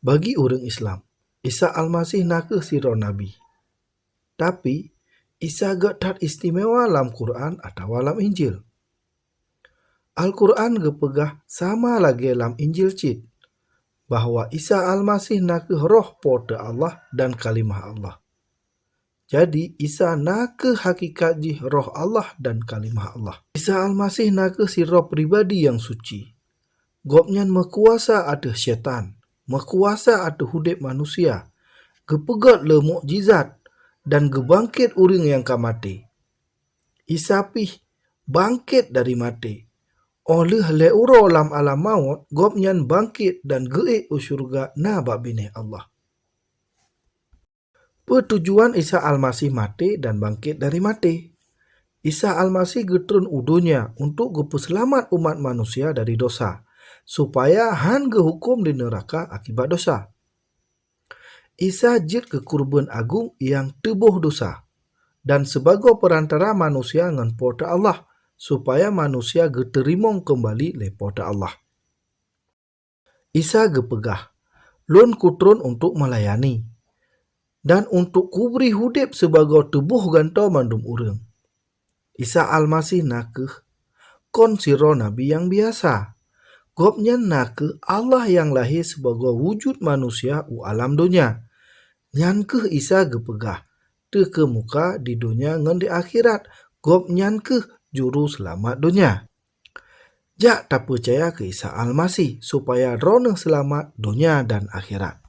Bagi orang Islam, Isa Almasih nakeh siro Nabi. Tapi, Isa gak istimewa dalam Quran atau dalam Injil. Al-Quran gepegah sama lagi dalam Injil cid, bahwa Isa Almasih nakeh roh poda Allah dan kalimah Allah. Jadi, Isa nakeh hakikat jih roh Allah dan kalimah Allah. Isa Almasih nakeh si roh pribadi yang suci. Gopnyan mekuasa ada syaitan, mekuasa ada hudib manusia, gepegat le mukjizat, dan gebangkit uring yang kamati. Isa pih bangkit dari mati. Oleh leuro lam alam maut, gopnyan bangkit dan geik usyurga na babine Allah. Pertujuan Isa Almasih mati dan bangkit dari mati. Isa Almasih getrun udunya untuk gepeselamat umat manusia dari dosa, supaya han gehukum di neraka akibat dosa. Isa jid ke kurban agung yang tebuh dosa, dan sebagai perantara manusia ngan poda Allah, supaya manusia geterimong kembali le poda Allah. Isa gepegah, lun kutrun untuk melayani, dan untuk kubri hudib sebagai tubuh gantau mandum urang. Isa Almasih nakeh kon siro Nabi yang biasa. Gopnya nakeh Allah yang lahir sebagai wujud manusia u alam dunia. Nyan keh Isa gepegah te ke muka di dunia ngan di akhirat. Gop nyan keh juru selamat dunia. Jak tak percaya ke Isa Almasih supaya roneng selamat dunia dan akhirat.